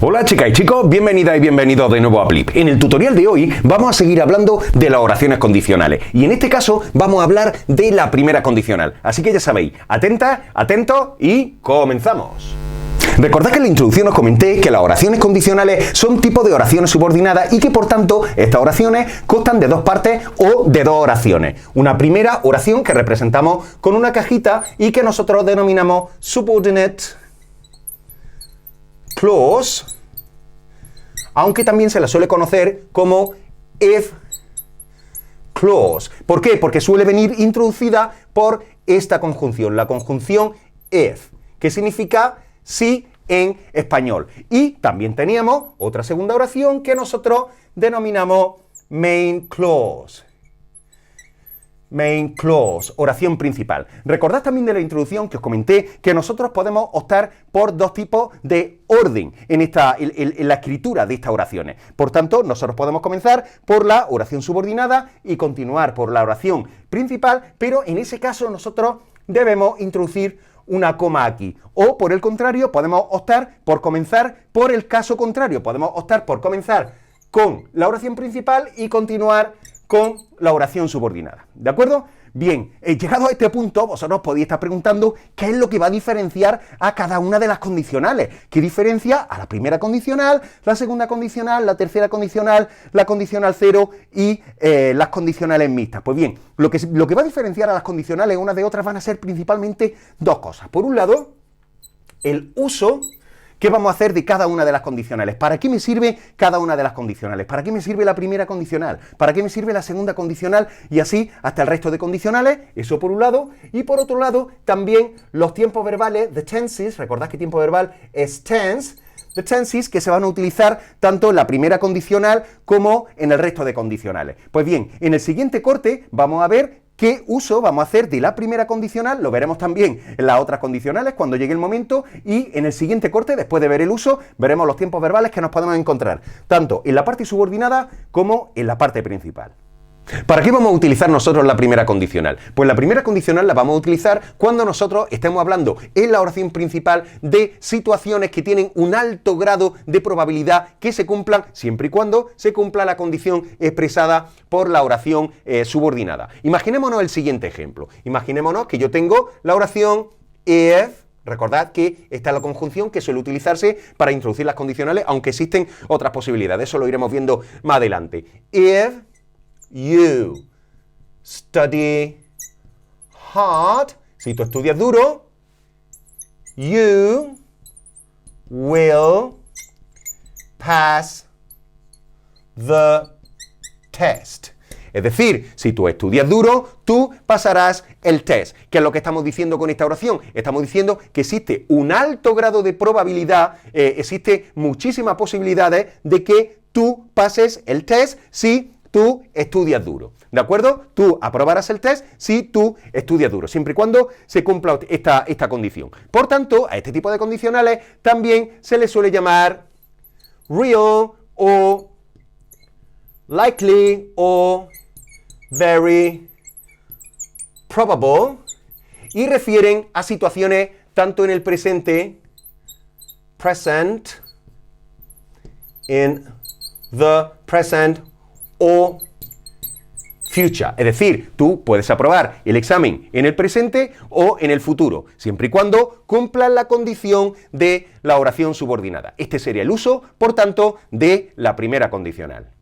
Hola chicas y chicos, bienvenidas y bienvenidos de nuevo a Blip. En el tutorial de hoy vamos a seguir hablando de las oraciones condicionales y en este caso vamos a hablar de la primera condicional. Así que ya sabéis, atentas, atentos y comenzamos. Recordad que en la introducción os comenté que las oraciones condicionales son tipos de oraciones subordinadas y que por tanto estas oraciones constan de dos partes o de dos oraciones. Una primera oración que representamos con una cajita y que nosotros denominamos subordinate clause, aunque también se la suele conocer como if clause. ¿Por qué? Porque suele venir introducida por esta conjunción, la conjunción if, que significa sí en español. Y también teníamos otra segunda oración que nosotros denominamos main clause. Main clause, oración principal. Recordad también de la introducción que os comenté que nosotros podemos optar por dos tipos de orden en la escritura de estas oraciones. Por tanto, nosotros podemos comenzar por la oración subordinada y continuar por la oración principal, pero en ese caso nosotros debemos introducir una coma aquí. O, por el contrario, podemos optar por comenzar por el caso contrario. Podemos optar por comenzar con la oración principal y continuar con la oración subordinada. ¿De acuerdo? Bien, llegado a este punto, vosotros podéis estar preguntando qué es lo que va a diferenciar a cada una de las condicionales. ¿Qué diferencia a la primera condicional, la segunda condicional, la tercera condicional, la condicional cero y las condicionales mixtas? Pues bien, lo que va a diferenciar a las condicionales unas de otras van a ser principalmente dos cosas. Por un lado, el uso que vamos a hacer de cada una de las condicionales. ¿Para qué me sirve cada una de las condicionales? ¿Para qué me sirve la primera condicional? ¿Para qué me sirve la segunda condicional? Y así hasta el resto de condicionales, eso por un lado. Y por otro lado, también los tiempos verbales, the tenses, recordad que tiempo verbal es tense, the tenses que se van a utilizar tanto en la primera condicional como en el resto de condicionales. Pues bien, en el siguiente corte vamos a ver qué uso vamos a hacer de la primera condicional, lo veremos también en las otras condicionales cuando llegue el momento, y en el siguiente corte, después de ver el uso, veremos los tiempos verbales que nos podemos encontrar, tanto en la parte subordinada como en la parte principal. ¿Para qué vamos a utilizar nosotros la primera condicional? Pues la primera condicional la vamos a utilizar cuando nosotros estemos hablando en la oración principal de situaciones que tienen un alto grado de probabilidad que se cumplan siempre y cuando se cumpla la condición expresada por la oración subordinada. Imaginémonos el siguiente ejemplo. Imaginémonos que yo tengo la oración if. Recordad que esta es la conjunción que suele utilizarse para introducir las condicionales, aunque existen otras posibilidades. Eso lo iremos viendo más adelante. If you study hard, si tú estudias duro, you will pass the test. Es decir, si tú estudias duro, tú pasarás el test. ¿Qué es lo que estamos diciendo con esta oración? Estamos diciendo que existe un alto grado de probabilidad, existe muchísimas posibilidades de que tú pases el test si tú estudias duro, ¿de acuerdo? Tú aprobarás el test si tú estudias duro, siempre y cuando se cumpla esta condición. Por tanto, a este tipo de condicionales también se le suele llamar real o likely o very probable y refieren a situaciones tanto en el presente, present, in the present o future, es decir, tú puedes aprobar el examen en el presente o en el futuro, siempre y cuando cumplan la condición de la oración subordinada. Este sería el uso, por tanto, de la primera condicional.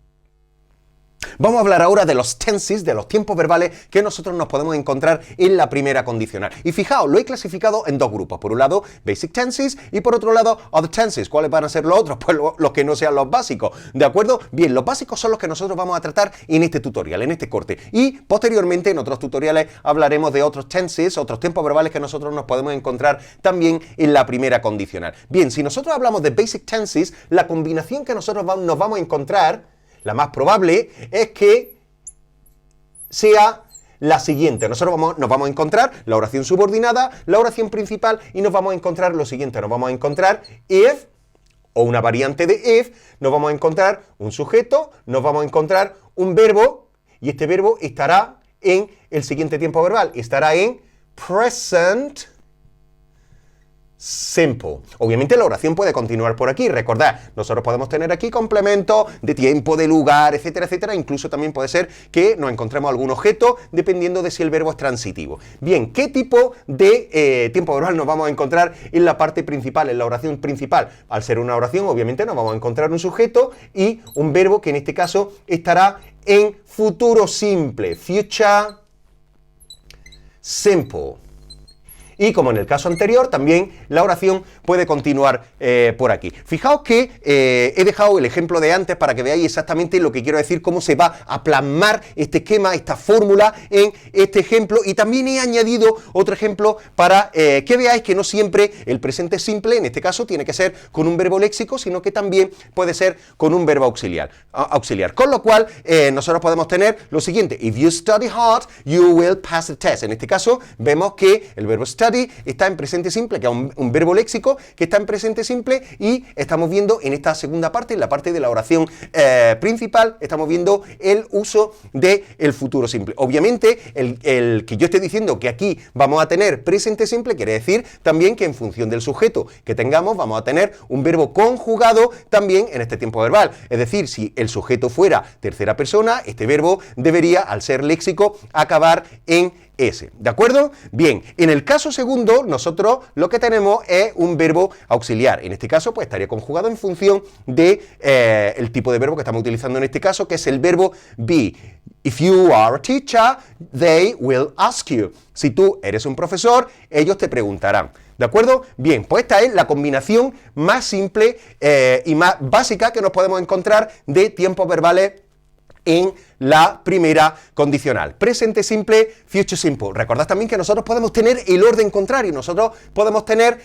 Vamos a hablar ahora de los tenses, de los tiempos verbales que nosotros nos podemos encontrar en la primera condicional. Y fijaos, lo he clasificado en dos grupos. Por un lado, basic tenses y por otro lado, other tenses. ¿Cuáles van a ser los otros? Pues los que no sean los básicos. ¿De acuerdo? Bien, los básicos son los que nosotros vamos a tratar en este tutorial, en este corte. Y posteriormente, en otros tutoriales, hablaremos de otros tenses, otros tiempos verbales que nosotros nos podemos encontrar también en la primera condicional. Bien, si nosotros hablamos de basic tenses, la combinación que nosotros nos vamos a encontrar, la más probable es que sea la siguiente. Nosotros nos vamos a encontrar la oración subordinada, la oración principal y nos vamos a encontrar lo siguiente. Nos vamos a encontrar if o una variante de if, nos vamos a encontrar un sujeto, nos vamos a encontrar un verbo y este verbo estará en el siguiente tiempo verbal. Estará en present simple. Obviamente la oración puede continuar por aquí. Recordad, nosotros podemos tener aquí complementos de tiempo, de lugar, etcétera, etcétera. Incluso también puede ser que nos encontremos algún objeto dependiendo de si el verbo es transitivo. Bien, ¿qué tipo de tiempo verbal nos vamos a encontrar en la parte principal, en la oración principal? Al ser una oración, obviamente nos vamos a encontrar un sujeto y un verbo que en este caso estará en futuro simple, future simple. Y como en el caso anterior, también la oración puede continuar por aquí. Fijaos que he dejado el ejemplo de antes para que veáis exactamente lo que quiero decir, cómo se va a plasmar este esquema, esta fórmula en este ejemplo. Y también he añadido otro ejemplo para que veáis que no siempre el presente simple, en este caso, tiene que ser con un verbo léxico, sino que también puede ser con un verbo auxiliar. Con lo cual, nosotros podemos tener lo siguiente: If you study hard, you will pass the test. En este caso, vemos que el verbo study está en presente simple, que es un verbo léxico que está en presente simple, y estamos viendo en esta segunda parte, en la parte de la oración principal, estamos viendo el uso del futuro simple. Obviamente, el que yo esté diciendo que aquí vamos a tener presente simple quiere decir también que en función del sujeto que tengamos vamos a tener un verbo conjugado también en este tiempo verbal. Es decir, si el sujeto fuera tercera persona, este verbo debería, al ser léxico, acabar en S. ¿De acuerdo? Bien, en el caso segundo, nosotros lo que tenemos es un verbo auxiliar. En este caso, pues estaría conjugado en función de el tipo de verbo que estamos utilizando en este caso, que es el verbo be. If you are a teacher, they will ask you. Si tú eres un profesor, ellos te preguntarán. ¿De acuerdo? Bien, pues esta es la combinación más simple y más básica que nos podemos encontrar de tiempos verbales en la primera condicional. Presente simple, future simple. Recordad también que nosotros podemos tener el orden contrario. Nosotros podemos tener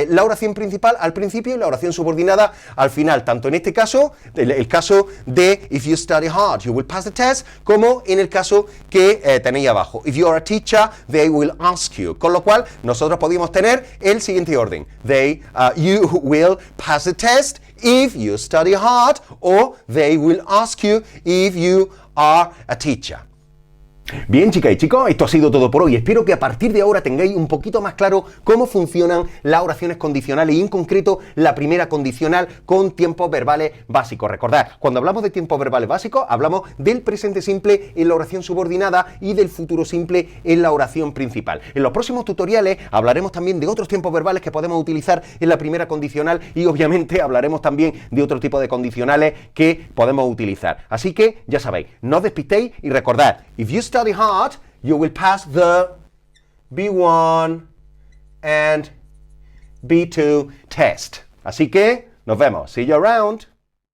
la oración principal al principio y la oración subordinada al final. Tanto en este caso, el caso de if you study hard, you will pass the test, como en el caso que tenéis abajo. If you are a teacher, they will ask you. Con lo cual, nosotros podríamos tener el siguiente orden. You will pass the test if you study hard, or they will ask you if you are a teacher. Bien, chicas y chicos, esto ha sido todo por hoy. Espero que a partir de ahora tengáis un poquito más claro cómo funcionan las oraciones condicionales y en concreto la primera condicional con tiempos verbales básicos. Recordad, cuando hablamos de tiempos verbales básicos, hablamos del presente simple en la oración subordinada y del futuro simple en la oración principal. En los próximos tutoriales hablaremos también de otros tiempos verbales que podemos utilizar en la primera condicional y obviamente hablaremos también de otro tipo de condicionales que podemos utilizar. Así que, ya sabéis, no os despistéis y recordad, if you study hard, you will pass the B1 and B2 test. Así que nos vemos. See you around.